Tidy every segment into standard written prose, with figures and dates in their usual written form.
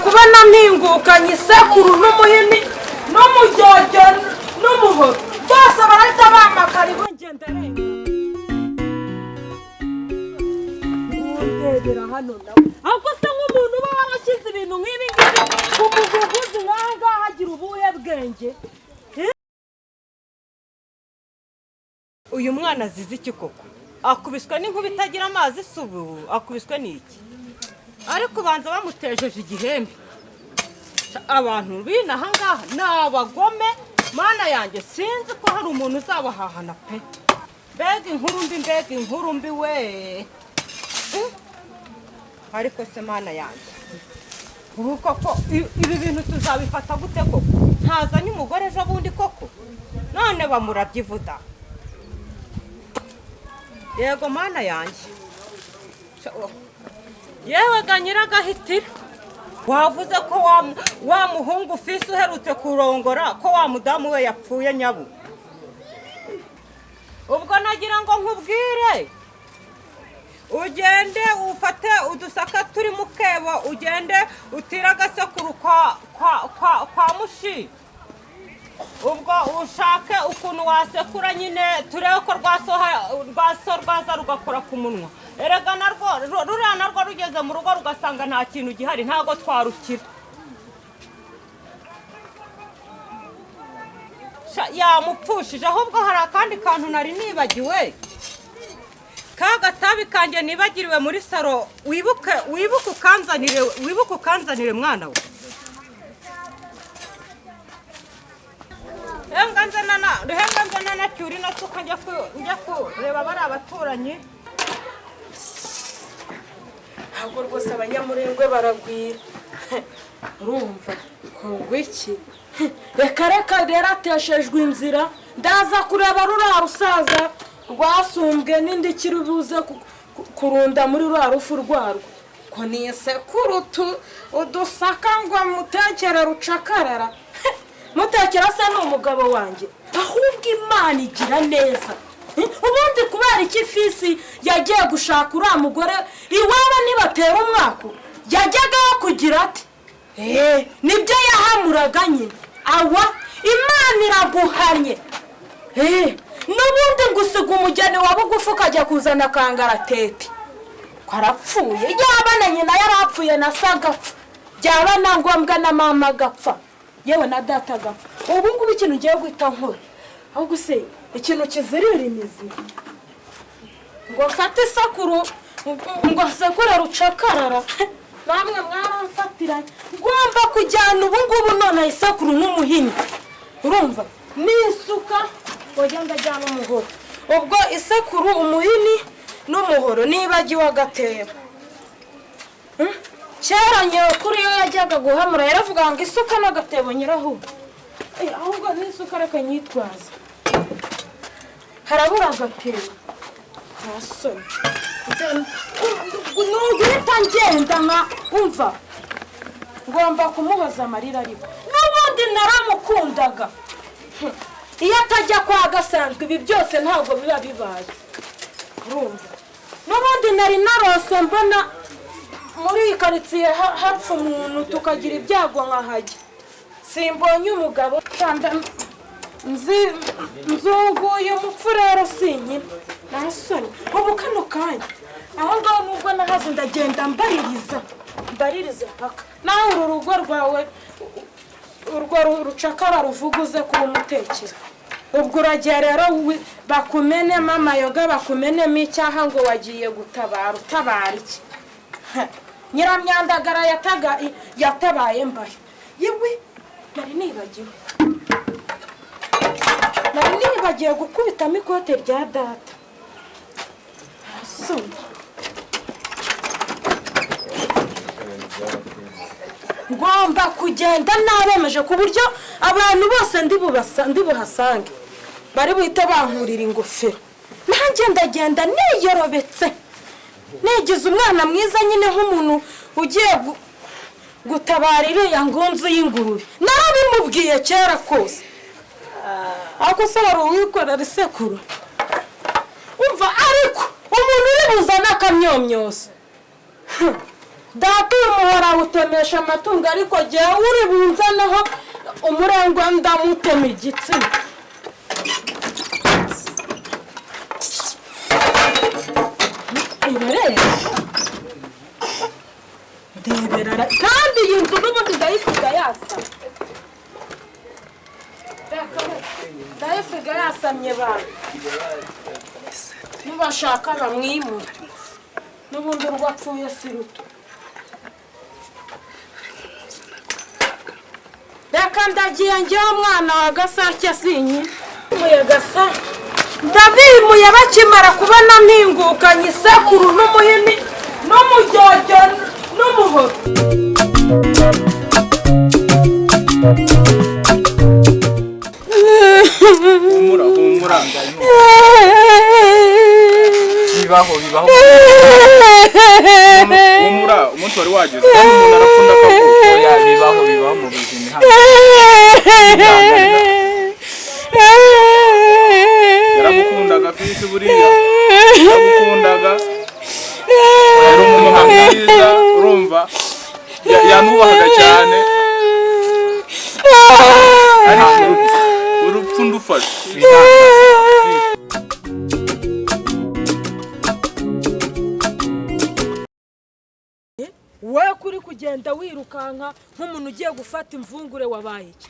kubona mpingukanye isekuru n'umuhini n'umujyojyo n'umuhoro bose barahita bamakara ibongenda renga ndebera hano nawe ahubwo se nk'umuntu uba warashyize ibintu nk'ibi ngibi ku muguguzi nk'aha ngaha agira ubuhe bwenge. Uyu mwana azize iki koko? Akubiswe n'inkuba itagira amazi isubu, akubiswe n'iki? Ariko ubanza bamutejeje igihembe. Abantu binaha ngaha ni abagome, mana yanjye sinzi ko hari umuntu uzabahahana pe. Mbega inkuru mbi we. Ariko se mana yanjye ubu koko ibi bintu tuzabifata gute koko? Ntazanye umugore ejo bundi koko none bamurabyivuda. Yego mana yanjye yewe ga Nyiragahitira wavuze ko wa muhungu Fisi uherutse kurongora ko wa mudamu we yapfuye nyabu. Ubwo nagira ngo nkubwire ugende ufate udusaka turi mu kebo ugende utira agasekuru kwa mushi. Ubwo ushake ukuntu wasekura nyine turebe ko rwaza rugakora ku munwa. Erega ruriya narwo rugeze mu rugo rugasanga nta kintu gihari ntago twarukira. Yamupfushije ahubwo hari akandi kantu nari nibagiwe. Ka gatabi kanjye nibagiriwe muri saro wibuke ukanzanire mwana we. Henga nzana cyuri nasuka njya kureba bari abaturanyi. Ntabwo rwose abanyamurengwe baragwira. Urumva kongwiki reka rero ateshejwe inzira ndaza kureba ruriya rusaza rwasumbwe n'indi kirubuze kurunda muri ruriya rufu rwarwo ko ni isekuru udusaka ngo mutekere rucakarara. Mutekera se ni umugabo wanjye ahubwo Imana igira neza. Ubundi kubera iki Fisi yagiye gushaka uriya mugore iwabo nibatera umwaka yajyaga kugira ati nibyo yahamuraga nyine awa Imana iraguhanye. N'ubundi ngusiga umugeni wa bugufi ukajya kuzana kangaratete ko arapfuye. Yaba na nyina yarapfuye na sagapfa byaba na ngombwa na mama agapfa yewe na data agapfa. Ubu ngubu ikintu ngiye guhita nkora ahubwo se ikintu kizirira imizi ngo mfate isakuru ngo sekure rucakarara namwe mwaramfatiranye ngomba kujyana ubu ngubu none isakuru n'umuhini. Urumva n'isuka wagenda ajyana umuhoro. Ubwo isakuru umuhini n'umuhoro nibagiwe agatebo. Kera nyokuri yo yajyaga guhamura yaravuga ngo isuka n'agatebo nyiraho. Ahubwo n'isuka reka nyitwaza harabura agatebo asoni n'uguhita ngenda nka umva ngomba kumuhoza amarira ariko n'ubundi naramukundaga. Iyo atajya kwa gasanzwe ibi byose ntabwo biba bibaye. Urumva n'ubundi nari narose mbona muri iyi karitsiye hapfa umuntu tukagira ibyago nkahajya simbonye umugabo kandi nzunguye umupfu rero sinyine nasoni. Ubu kano kanya aho ngaho nubwo nahaze ndagenda mbaririza paka nawe uru rugo rwawe urwo rucakara ruvuguze kuba umutekera. Ubwo uragiye rero bakumenemo amayoga bakumenemo icyaha ngo wagiye utabara iki. Nyiramyandagara yatabaye mbaye yewe nari nibagiwe gukubitamo ikote rya data. Ngomba kugenda nabemeje ku buryo abantu bose ndi buhasange bari buhite bankurira ingofero. Nanjye ndagenda niyorobetse negize umwana mwiza nyine nk'umuntu ugiye gutabara iriya ngunzu y'ingurube. Narabimubwiye kera kose ako se wari uwikorera isekuru. Umva ariko umuntu uri buzana akamyomyoso data umuhora utemesha amatungo ariko jyewe uri bunzaneho umurengwe ndamutema igitsina. Ibibereye ndebera kandi iyi nzu n'ubundi ndayisiga yasa. Ndayisiga yasamye bantu nibashaka bamwimura n'ubundi urwapfuye si ruto. Reka ndagiye njyewe umwana wa gasake sinyi muye gasa ndabimuye bakimara kubona mpingukanye isekuru n'umuhini n'umujyojyo n'umuhoro. humura bibaho humura umunsi wari wageze kandi umuntu arapfunda akavuga ya bibaho mu buzima hano yaragukundaga Fisi buriya yaragukundaga yari umuntu mwiza urumva yanubahaga cyane urupfu ndufashe. Wowe kuri kugenda wirukanka nk'umuntu ugiye gufata imvungure wabaye iki?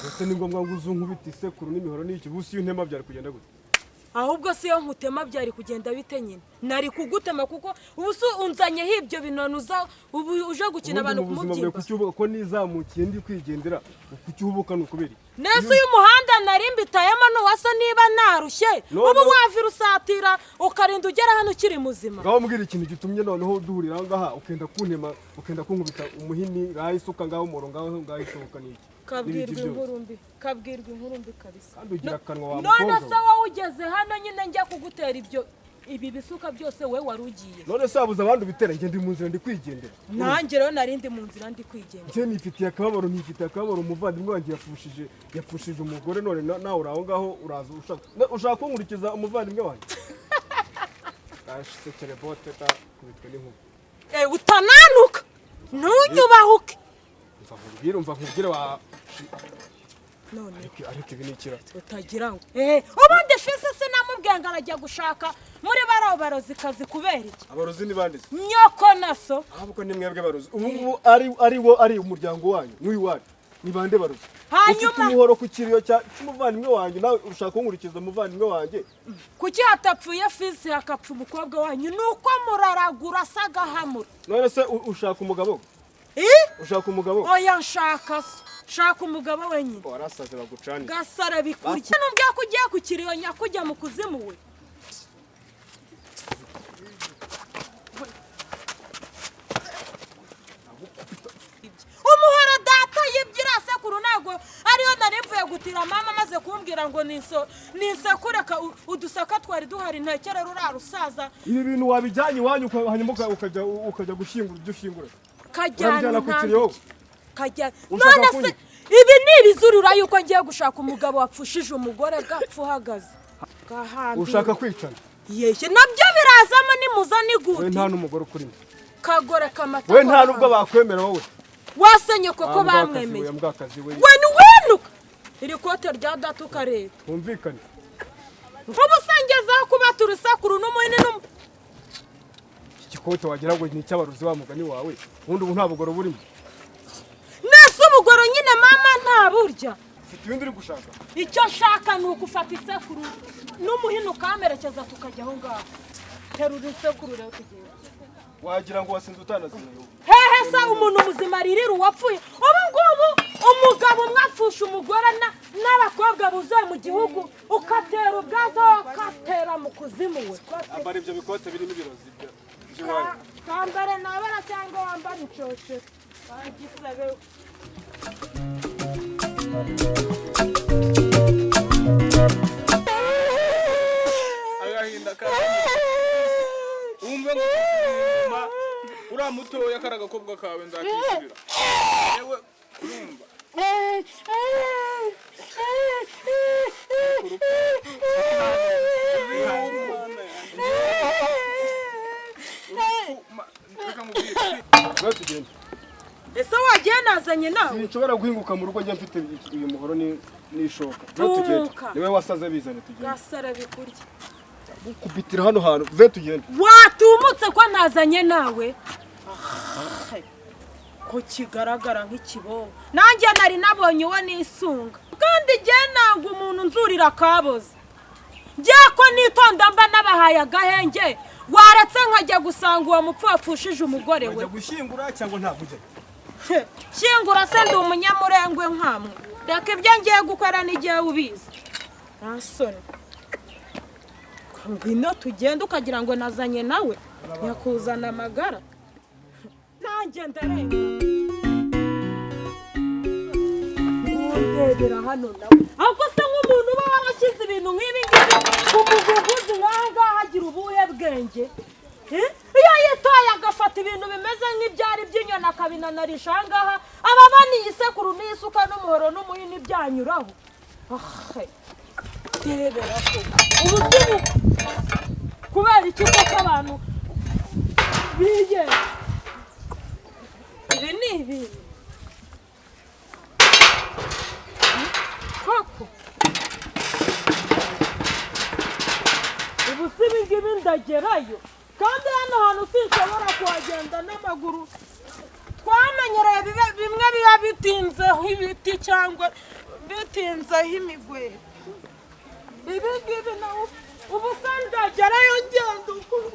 Ese ni ngombwa ngo uzunkubita isekuru n'imihoro n'iki busi y'intema byari kugenda gute? Ahubwo si yo nkutema byari kugenda bite nyine. Nari kugutema kuko ubu unzanye hibyo binonuza ubu uje gukina abantu kumubyimba. Kucyubuka ko nizamukiye ndi kwigendera kucyubuka n'ukubiri. Nese uyu muhanda nari mbitayemo n'uwasa niba narushye ubu wavira usatira ukarinda ugera hano ukiri muzima. Ngaho mbwira ikintu gitumye noneho duhurira ngaha ukenda kuntema ukenda kunkubita umuhini ngahisuka ngaho umuro ngaho isohoka n'iki. Kabwirwa inkuru mbi kabisa. Kandi ugira akanwa wa mukobwa. None se wowe ugeze hano nyine njya kugutera ibi bisuka byose we warugiye. None se abuza abantu bitera nge ndi mu nzira ndi kwigendera. Nanjye rero narindi mu nzira ndi kwigendera. Nje nifitiye akababaro umuvandimwe wanjye yapfushije umugore none nawe uraho ngaho uraza ushaka kunkurikiza umuvandimwe wanjye. Ashitse bote ta kubitwe n'inkuba. Utananuka. Ntunyubahuke. Umva nkubwire wa none ariko ibi nikira utagira ngo ubundi Fisi sinamubwiye ngo arajya gushaka muri barozi kazi kubera iki? Abarozi ni bande? Nyoko naso. Ahubwo ni mwebwe barozi. Ubu ari umuryango wanyu n'uyu wanyu. Ni bande barozi? Hanyuma umuhoro ku kiriyo cy'umuvandimwe wanjye nawe ushaka kunkurikiza umuvandimwe wanjye. Kuki hatapfuye Fisi hakapfa umukobwa wanyu nuko muraragura sagahamura. None se ushaka umugabo? Ushaka umugabo? Oya nshaka shaka umugabo wenyine. Warasaze bagucani. Gasara bikurya. Numbwiye ko ugiye ku Kiriyo nyakujya mu kuzimu we. Umuhora data yibyira sekuru nago ariyo narimvuye gutira mama maze kumbwira ngo ninsekureka udusaka twari duhari ntekere rurarusaza. Ibi bintu wabijyanye wanyu hanyuma ukajya gushingura ibyo ushingura. Kajyana ku Kiriyo. Kajya. None se ibi ni ibizurura yuko ngiye gushaka umugabo wapfushije umugore gapfu uhagaze. Gahambi. Ushaka kwicana? Yeye nabyo birazamo nimuza niguti. We nta n'umugore ukurimo. Kagore kamata. We nta nubwo bakwemera wowe. Wasenye koko bamwemeye. We ni wenuka. Iri kote rya data ukareba. Umvikane. Ubusangeza kubata urusakuru n'umuhini Ikikote wagira ngo ni cy'abaruzi wa mugani wawe. Ubundi ubu nta bugoro burimo. Nese ubugoro nyine mama nta burya. Ufite ibindi uri gushaka? Icyo nshaka ni ukufata isekuru n'umuhini ukamerekeza tukajya aho ngaho. Terura isekuru rero kugenda. Wagira ngo wasinze utanazineyo. Hehe sa umuntu muzima ririra uwapfuye. Ubu ngubu umugabo mwapfusha umugore n'abakobwa buzuye mu gihugu ukatera ubwazo ukatera mu kuzimu we. Ambara ibyo bikote birimo ibirozi byo. Kambare nabara cyangwa wambara incoce. Bagisabe. Agahinda umve ngo uramutoya karagakobwa kawe nzakisubira. Yewe urumva. Reba tugende. ese wagiye nazanye nawe Sinshobora guhinguka mu rugo njya mfite uyu muhoro n'ishoka. Reba tugende. Niwe wasaze bizane tugende. gasara bikurya Kubitira hano hantu. Reba tugende. watumutse ko nazanye nawe ko kigaragara nk'ikibongo nanjye nari nabonye uwo nisunga kandi igihe ntabwo umuntu nzurira kaboze njye ko nitonda mba nabahaye agahenge waretse nkajya gusanga uwo mupfapfushije umugore we Wajya gushyingura cyangwa ntabwo ujya? shyingura se ndi umunyamurengwe nkamwe reka ibyo ngiye gukora n'igihe ubizi ntasoni ngwino tugende ukagira ngo nazanye nawe yakuzana amagara nanjye ndarenga ndebera hano nawe ahubwo se nk'umuntu uba warashyize ibintu nk'ibi ngibi ku muguguzi nk'aha ngaha agira ubuhe bwenge iyo yitaye agafata ibintu bimeze nk'ibyari by'inyoni akabinanarisha aha ngaha aba baniye isekuru n'isuka n'umuhoro n'umuhini byanyuraho ndebera ko ubuzimu kubera iki koko abantu bigenga ibi ni ibintu koko ubu si ibi ngibi ndagerayo kandi hano hantu sinshobora kuhagenda n'amaguru twamenyereye bimwe biba bitinzeho ibiti cyangwa bitinzeho imigwero ibi ngibi nawe ubu se ndagerayo ngenda ukuru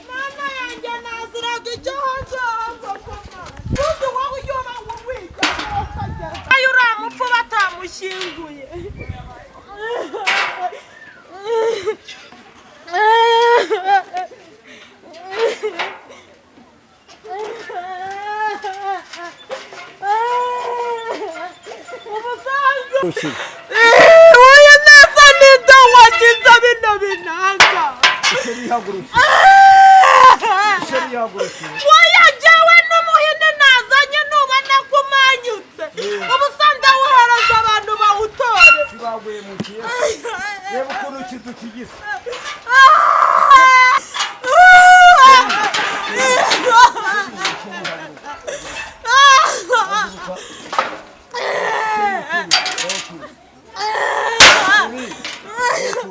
mama yanjye naziraga icyo hanze hanze koma undi wowe uyoba wiga ukagera ayo uriya mupfu batamushyinguye uyu neza nido wagize bino binanga wayagewe n'umuhini nazanye nubona ko umanyutse ubu se ndawuhereza abantu bawutore Reba ukuntu ikintu kigise.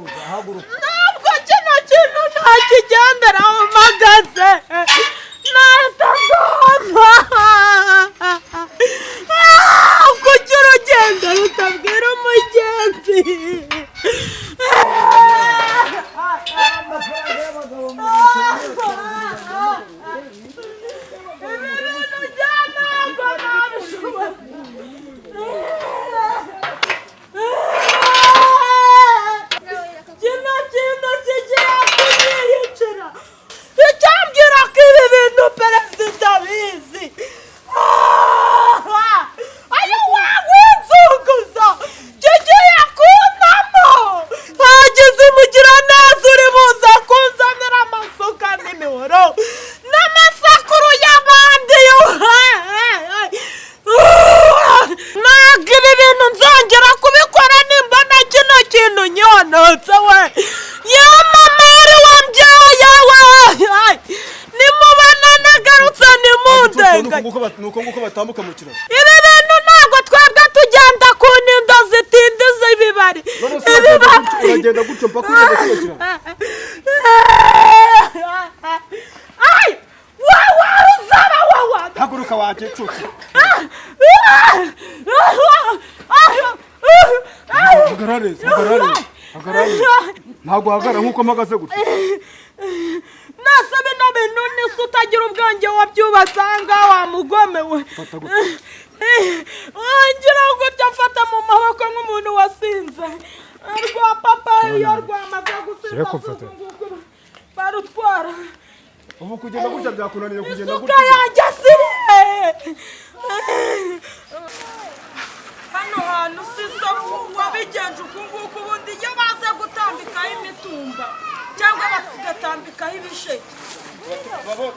ntabwo kino kintu ntakigenderaho mpagaze nahita ndoma kuki urugendo rutabwira umugenzi ibintu bya ntabwo nabishobora kino kintu kigiye kunyiyicira icyambwira ko ibi bintu perezida abizi ayo wawinzuguza kigiye kuntamo hagize umugiraneza uri buza kunzanira amasuka n'imihoro n'amasakuru y'abandi ntabwo ibi bintu nzongera kubikora nimbona kino kintu nyonotse we yamamari wambyaye we nimubona nagarutse nimundenganye Nuko nguko batambuka mu kiraro. ibi bintu ntabwo twebwe tugenda ku nindo zitindiza ibibari Uragenda gutyo mpaka ugenda kino kiraro. ay wowe uzaba wowe Haguruka wakecuke. Hagarare. Ntabwo hagarara nkuko mpagaze gutya. nase bino bintu nise utagira ubwenge wabyubatse aha ngaha wa mugome we ngira ngo ujya afata mu maboko nk'umuntu wasinze rwa papa iyo rwamaze gusinza barutwara Ubu kugenda gutya byakunaniye kugenda gutya. isuka yanjye sirihe hano hantu sisa wabigenje uku nguku ubundi iyo baze gutambikaho imitumba cyangwa bagatambikaho ibisheke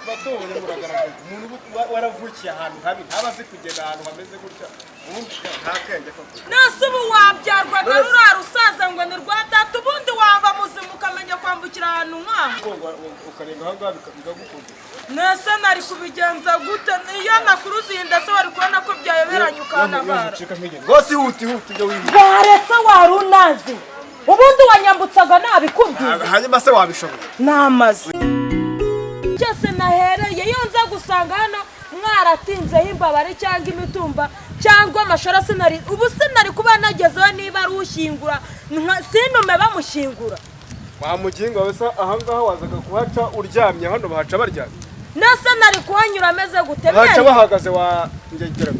Batobonye muragaragaza. Umuntu waravukiye ahantu habi ntaba azi kugenda ahantu hameze gutya. Ubundi nta kenge koko. nase ubu wabyarwaga ruriya rusaza ngo ni rwa data ubundi waba muzima ukamenya kwambukira ahantu nk'aho Ukarenga aha ngaha bikagukunda. nese nari kubigenza gute iyo nakuruzinda se wari kubona ko byayoberanye ukanabara rwose huti ujya wibuka waretse wari unazi ubundi wanyambutsaga nabikubwiye hanyuma se wabishobora namaze cyose nahereye iyo nza gusanga hano mwaratinzeho imbabare cyangwa imitumba cyangwa amashara sinari ubu sinari kuba nagezeho niba ari ushyingura sinume bamushyingura wamuginga wese ahangaha wazaga kuhaca uryamye hano bahaca baryamye nase nari kuhanyura ameze gute bahaca bahagaze wa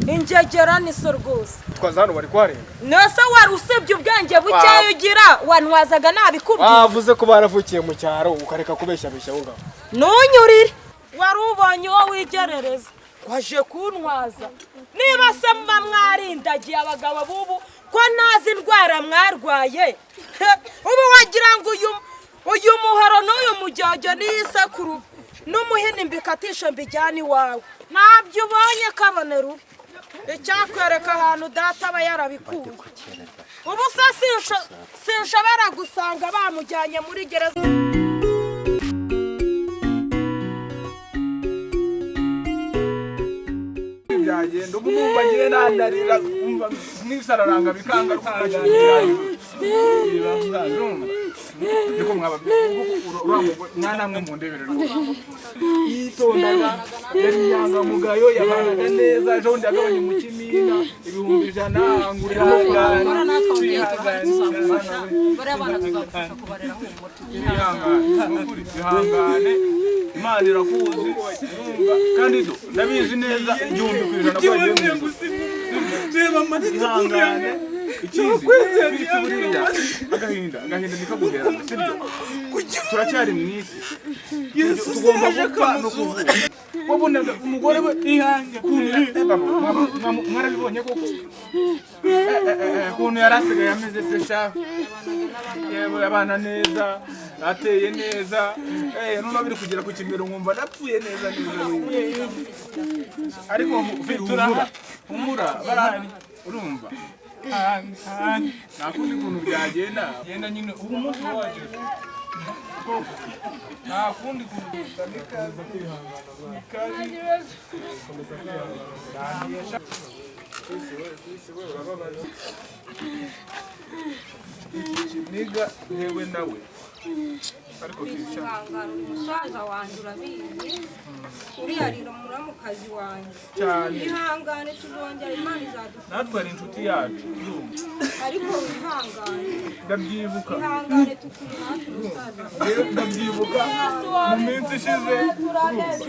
ingegera ni so rwose twaza hano bari kuharenga nase wari usibye ubwenge bukeya ugira wanwazaga nabikubwiye wavuze ko baravukiye mu cyaro ukareka kubeshyabeshya aho ngaho ntunyurire wari ubonye uwo wigerereza waje kuntwaza niba se mba mwarindagiye abagabo bubu ko ntazi indwara mwarwaye ubu wagira ngo uyu muhoro n'uyu mujyojyo n'isekuru n'umuhini mbikatisha mbijyana iwawe ntabyo ubonye kabonera ubu icyakwereka ahantu data aba yarabikuye ubu se sinshobora gusanga bamujyanye muri gereza byagenda ubu numva ngiye nandarira umva n'isararanga bikanga rukaganira ndiko mwaba mwana mwe mu ndebere yitondaga yari yanga mugayo yabanaga neza ejo ndi agabanye mu kimina ibihumbi 100 angurira bare abana tuzafasha kubarera mu muti ihangane Imana irakuzi kandi ndabizi neza 100% ko yagiye reba ihangane ikizi buriya agahinda nikaguhera sibyo turacyari mu isi tugomba gupfa no kuvuga wabonaga umugore we ihange mwarabibonye koko kuntu yarasigaye ameze se sha yewe abana neza ateye neza none biri kugera ku kimero nkumva napfuye neza ariko umura barahari urumva nakundi kuntu byagenda genda nyine ubu munsi waje nakundi kuntu nikaza kwihangana niga yewe nawe ariko kwihangana umusaza wanjye urabizi uriyarira muramukazi wanjye cyane ihangane tuzongera Imana izadufasha natwe ari inshuti yacu ariko wihangane ndabyibuka ihangane tukuri hafi umusaza rero ndabyibuka mu minsi ishize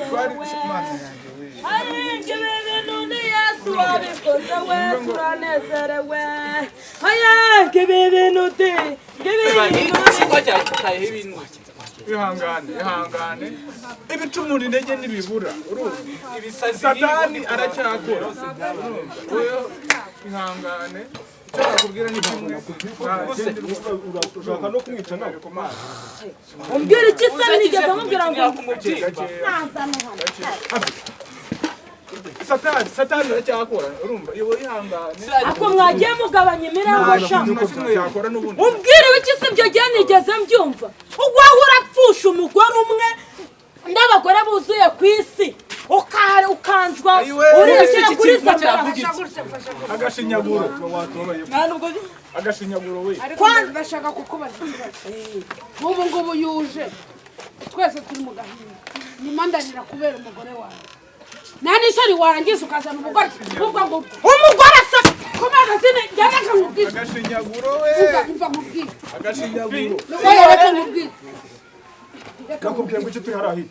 twari Imana yanjye Ayinge ibintu ni Yesu wabikoze we turanezerewe ayinge ibintu ihangane ibicumura intege ntibibura satani aracyakora ihangane icyo nakubwira ni kimwe ushaka no kumwica nawe ku mazi umbwira iki se nigeze mubwira ngo nazane hano satani aracyakora urumva iyo ihangane ako mwagiye mugabanya imirango shaka yakora n'ubundi umbwira iki se ibyo gihe nigeze mbyumva ugwaho urapfusha umugore umwe n'abagore buzuye ku isi ukanjwa urishyira kuri zamara agashinyaguro agashinyaguro we kwanza ndashaka kukubaza nk'ubu ngubu yuje twese turi mu gahinda nyuma ndanira kubera umugore wawe nta n'isoni warangiza ukazana umugore kuvuga ngo umugore se kubera zine njyana akamubwira agashinyaguro we mva mubwira agashinyaguro reka mubwira nakubwiye ngo icyo turi harahi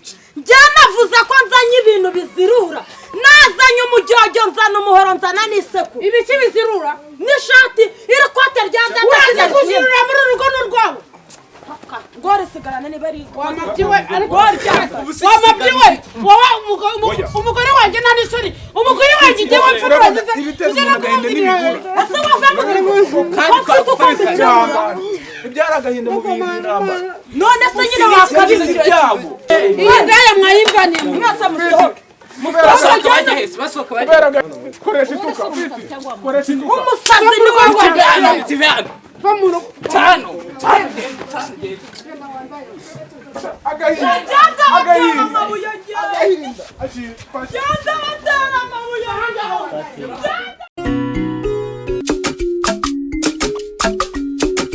navuze ko nzanye ibintu bizirura nazanye umujyojyo nzana umuhoro nzana n'isekuru ibiki bizirura n'ishati iri kote rya uraza kuzirura muri urugo n'urwawe ngore sigarana niba ari wamabyiwe ariko wamabyiwe wowe umugore wanjye nta n'isoni umugore wanjye igihe wapfura urazize ugera kumubwira ese wavanga ibyara agahinda mu bintu n'intambara none se nyine wakabize ibyago iyi ndaya mwayimvaniye mwese musohoke koresha ituka koresha ituka umusazi ni wowe va mu rugo agahinda agahinda agahinda